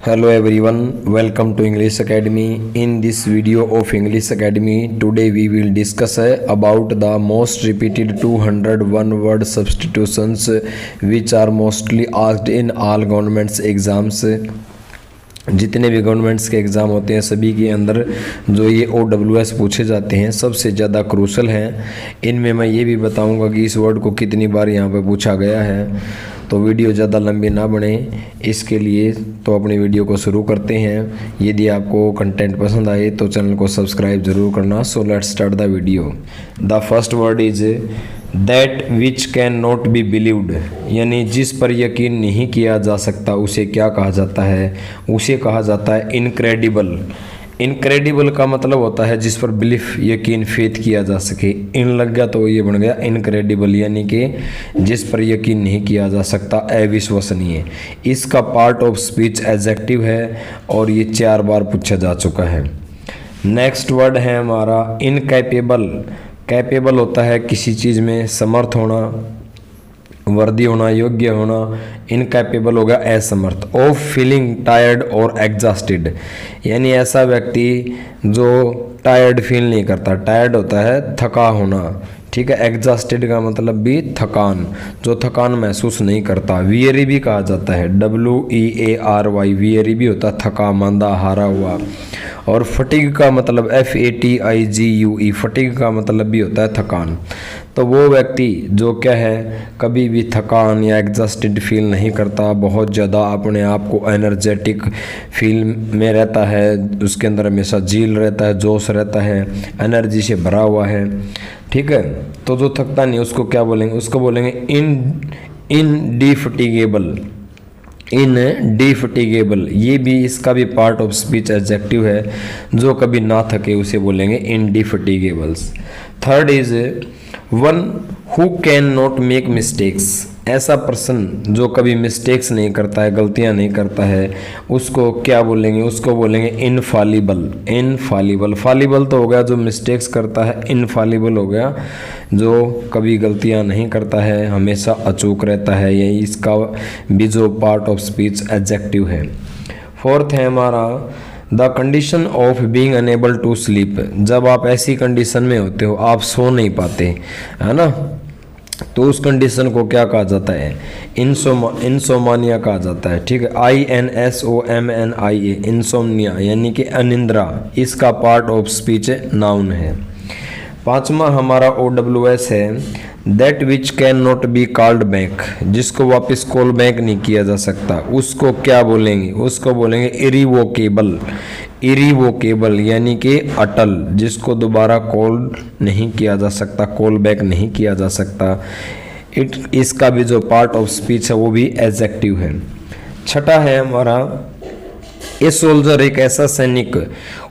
Hello everyone, welcome to English Academy. In this video of English Academy, today we will discuss about the most repeated 201 word substitutions which are mostly asked in all governments exams. जितने भी governments के exam होते हैं सभी के अंदर जो ये OWS पूछे जाते हैं सबसे ज़्यादा क्रूशल हैं। इनमें मैं ये भी बताऊंगा कि इस वर्ड को कितनी बार यहाँ पर पूछा गया है। तो वीडियो ज़्यादा लंबी ना बने इसके लिए तो अपनी वीडियो को शुरू करते हैं। यदि आपको कंटेंट पसंद आए तो चैनल को सब्सक्राइब ज़रूर करना। So let's start the video. The first word is that which can not be believed, यानी जिस पर यकीन नहीं किया जा सकता उसे क्या कहा जाता है? उसे कहा जाता है इनक्रेडिबल। इनक्रेडिबल का मतलब होता है जिस पर बिलीफ यकीन फेथ किया जा सके। इन लग गया तो ये बन गया इनक्रेडिबल, यानी कि जिस पर यकीन नहीं किया जा सकता, अविश्वसनीय। इसका पार्ट ऑफ स्पीच एडजेक्टिव है और ये 4 बार पूछा जा चुका है। नेक्स्ट वर्ड है हमारा इनकैपेबल। कैपेबल होता है किसी चीज़ में समर्थ होना, वर्दी होना, योग्य होना। इनकैपेबल हो गया असमर्थ। ऑफ फीलिंग टायर्ड और एग्जॉस्टेड, यानी ऐसा व्यक्ति जो टायर्ड फील नहीं करता। टायर्ड होता है थका होना, ठीक है। एग्जॉस्टेड का मतलब भी थकान, जो थकान महसूस नहीं करता। वियरी भी कहा जाता है, WEARY। वियरी भी होता है थका, मांदा, हारा हुआ। और फटीग का मतलब FATIGUE, फटीग का मतलब भी होता है थकान। तो वो व्यक्ति जो क्या है कभी भी थकान या एग्जॉस्टेड फील नहीं करता, बहुत ज़्यादा अपने आप को एनर्जेटिक फील में रहता है, उसके अंदर हमेशा जील रहता है, जोश रहता है, एनर्जी से भरा हुआ है, ठीक है। तो जो थकता नहीं उसको क्या बोलेंगे? उसको बोलेंगे इनडिफटिगेबल। इनडिफटिगेबल, ये भी इसका भी पार्ट ऑफ स्पीच एडजेक्टिव है। जो कभी ना थके उसे बोलेंगे indefatigables. Third is one who can not make mistakes. ऐसा पर्सन जो कभी मिस्टेक्स नहीं करता है, गलतियां नहीं करता है, उसको क्या बोलेंगे? उसको बोलेंगे इनफॉलिबल। इनफॉलिबल, फॉलिबल तो हो गया जो मिस्टेक्स करता है, इनफॉलिबल हो गया जो कभी गलतियां नहीं करता है, हमेशा अचूक रहता है। यही इसका भी जो पार्ट ऑफ स्पीच एडजेक्टिव है। फोर्थ है हमारा the condition of being unable to sleep. जब आप ऐसी कंडीशन में होते हो आप सो नहीं पाते, है ना, तो उस कंडीशन को क्या कहा जाता है? इंसोमानिया कहा जाता है, ठीक है। INSOMNIA, इंसोमनिया यानी कि अनिंद्रा। इसका पार्ट ऑफ स्पीच नाउन है। पांचवा हमारा OWS है that which can not be called back. जिसको वापस कॉल बैक नहीं किया जा सकता उसको क्या बोलेंगे? उसको बोलेंगे इरिवोकेबल। इरिवोकेबल यानी कि अटल, जिसको दोबारा कॉल नहीं किया जा सकता, कॉल बैक नहीं किया जा सकता। इसका भी जो पार्ट ऑफ स्पीच है वो भी एडजेक्टिव है। छठा है हमारा ए सोल्जर, एक ऐसा सैनिक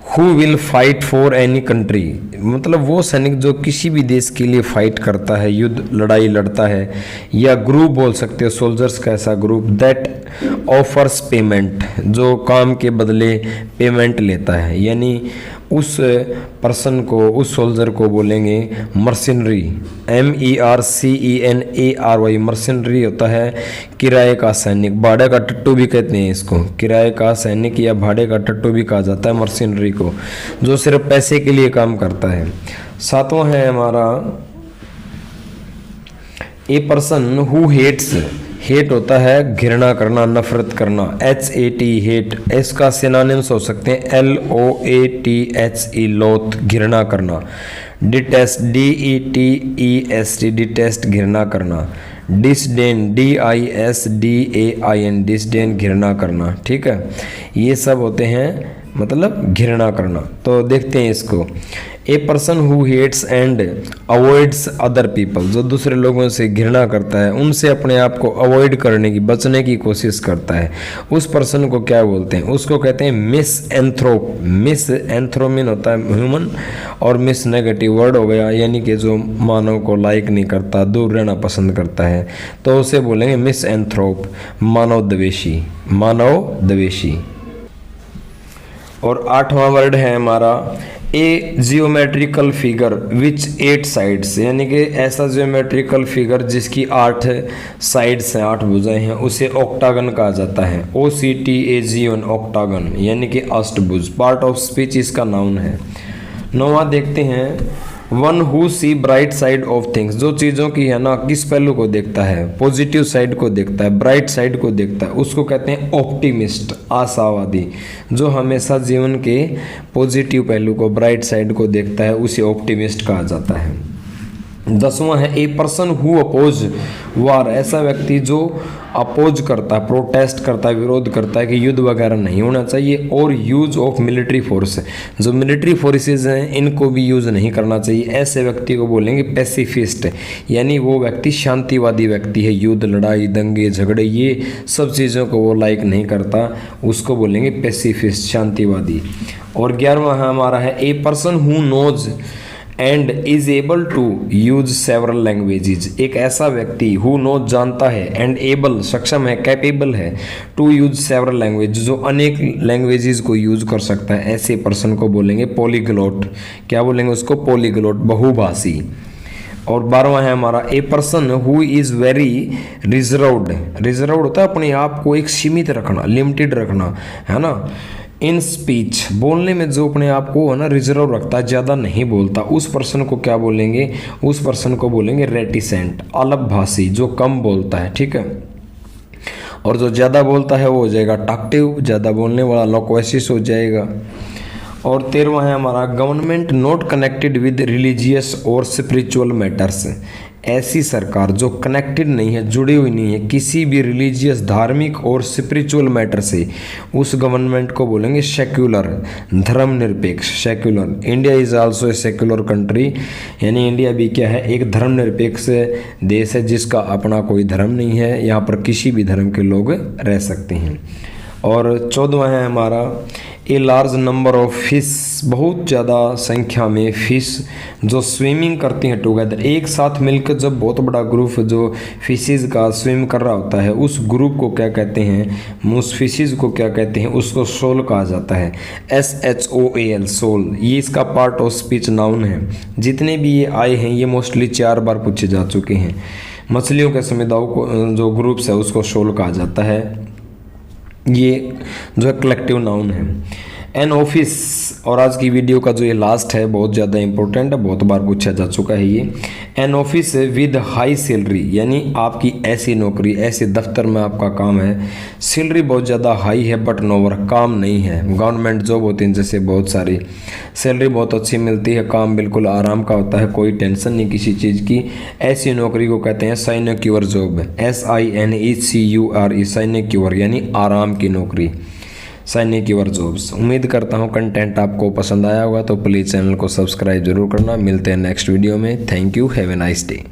who will fight for any country. मतलब वो सैनिक जो किसी भी देश के लिए फाइट करता है, युद्ध लड़ाई लड़ता है। या ग्रुप बोल सकते हो सोल्जर्स का ऐसा ग्रुप दैट ऑफर्स पेमेंट, जो काम के बदले पेमेंट लेता है। यानी उस पर्सन को, उस सोल्जर को बोलेंगे मर्सिनरी। MERCENARY, मर्सिनरी होता है किराए का सैनिक। भाड़े का टट्टू भी कहते हैं इसको। किराए का सैनिक या भाड़े का टट्टू भी कहा जाता है मर्सिनरी को, जो सिर्फ पैसे के लिए काम करता है। सातवां है हमारा a person who hates. Hate होता है घृणा करना, नफरत करना। HAT हेट, इसका सिनोनिम्स हो सकते हैं LOATHE लोथ, घृणा करना। डिटेस्ट, DETEST डिटेस्ट, घृणा करना। डिसडेन, DISDAIN डिसडेन, घृणा करना, ठीक है। ये सब होते हैं मतलब घृणा करना। तो देखते हैं इसको। A person who hates and avoids other people, जो दूसरे लोगों से घृणा करता है, उनसे अपने आप को अवॉइड करने की, बचने की कोशिश करता है, उस पर्सन को क्या बोलते हैं? उसको कहते हैं मिसएंथ्रोप। मिसएंथ्रोमिन होता है ह्यूमन और मिस नेगेटिव वर्ड हो गया, यानी कि जो मानव को लाइक नहीं करता, दूर रहना पसंद करता है, तो उसे बोलेंगे मिसएंथ्रोप, मानव द्वेषी। मानव द्वेषी। और आठवां वर्ड है हमारा ए जियोमेट्रिकल फिगर विच 8 साइड्स, यानी कि ऐसा जियोमेट्रिकल फिगर जिसकी 8 साइड्स हैं, 8 भुजाएं हैं, उसे ऑक्टागन कहा जाता है। OCTAGON ऑक्टागन यानी कि अष्टभुज। पार्ट ऑफ स्पीच इसका नाउन है। 9वां देखते हैं, one who see bright side of things, जो चीज़ों की है ना किस पहलू को देखता है, पॉजिटिव साइड को देखता है, ब्राइट साइड को देखता है, उसको कहते हैं ऑप्टिमिस्ट, आशावादी। जो हमेशा जीवन के पॉजिटिव पहलू को, ब्राइट साइड को देखता है, उसे ऑप्टिमिस्ट कहा जाता है। 10वां है, ए पर्सन हु अपोज वार, ऐसा व्यक्ति जो अपोज करता है, प्रोटेस्ट करता है, विरोध करता है कि युद्ध वगैरह नहीं होना चाहिए। और यूज ऑफ मिलिट्री फोर्स, जो मिलिट्री फोर्सेज हैं इनको भी यूज नहीं करना चाहिए, ऐसे व्यक्ति को बोलेंगे पैसिफिस्ट, यानी वो व्यक्ति शांतिवादी व्यक्ति है। युद्ध, लड़ाई, दंगे, झगड़े, ये सब चीज़ों को वो लाइक नहीं करता, उसको बोलेंगे पैसिफिस्ट, शांतिवादी। और 11वां है हमारा है, a person who knows and is able to use several languages, एक ऐसा व्यक्ति हु नो जानता है, एंड एबल सक्षम है, कैपेबल है, टू यूज सेवरल लैंग्वेज जो अनेक लैंग्वेजेस को यूज कर सकता है, ऐसे पर्सन को बोलेंगे पॉलीग्लोट। क्या बोलेंगे उसको? पॉलीग्लोट, बहुभाषी। और 12वां है हमारा, a person who is very reserved, reserved होता है अपने आप को एक सीमित रखना, लिमिटेड रखना, है ना। इन स्पीच, बोलने में जो अपने आप को है ना रिजर्व रखता है, ज़्यादा नहीं बोलता, उस पर्सन को क्या बोलेंगे? उस पर्सन को बोलेंगे रेटिसेंट, अलगभाषी, जो कम बोलता है, ठीक है। और जो ज़्यादा बोलता है वो हो जाएगा टॉकटिव, ज़्यादा बोलने वाला लोक्वेसिस हो जाएगा। और 13वां है हमारा, government not connected with religious और स्पिरिचुअल मैटर्स, ऐसी सरकार जो कनेक्टेड नहीं है, जुड़ी हुई नहीं है किसी भी रिलीजियस, धार्मिक और स्पिरिचुअल मैटर से, उस गवर्नमेंट को बोलेंगे सेक्युलर, धर्मनिरपेक्ष, secular. India is also a secular country, यानी इंडिया भी क्या है? एक धर्मनिरपेक्ष देश है जिसका अपना कोई धर्म नहीं है, यहाँ पर किसी भी धर्म के लोग रह सकते हैं। और 14वां है हमारा, a large number of fish, बहुत ज़्यादा संख्या में फिश जो स्विमिंग करती हैं टुगेदर, एक साथ मिलकर जब बहुत बड़ा ग्रुप जो फिशेज का स्विम कर रहा होता है, उस ग्रुप को क्या कहते हैं? उस फिशेज को क्या कहते हैं? उसको सोल कहा जाता है, SHOAL, सोल। ये इसका पार्ट ऑफ स्पीच नाउन है। जितने भी ये आए हैं ये मोस्टली 4 बार पूछे जा चुके हैं। मछलियों के समुदायों को जो ग्रुप्स है उसको सोल कहा जाता है, ये जो है कलेक्टिव नाउन है। एन ऑफिस, और आज की वीडियो का जो ये लास्ट है बहुत ज़्यादा इंपॉर्टेंट है, बहुत बार पूछा जा चुका है ये। An office with high salary, यानी आपकी ऐसी नौकरी, ऐसे दफ्तर में आपका काम है, सैलरी बहुत ज़्यादा हाई है बट नो वर्क, काम नहीं है। गवर्नमेंट जॉब होती है जैसे बहुत सारी, सैलरी बहुत अच्छी मिलती है, काम बिल्कुल आराम का होता है, कोई टेंशन नहीं किसी चीज़ की, ऐसी नौकरी को कहते हैं साइनेक्योर जॉब, SINECURE, साइनेक्योर यानी आराम की नौकरी, साइनेक्योर जॉब्स। उम्मीद करता हूँ कंटेंट आपको पसंद आया होगा, तो प्लीज़ चैनल को सब्सक्राइब जरूर करना। मिलते हैं नेक्स्ट वीडियो में। Thank you, have a nice day.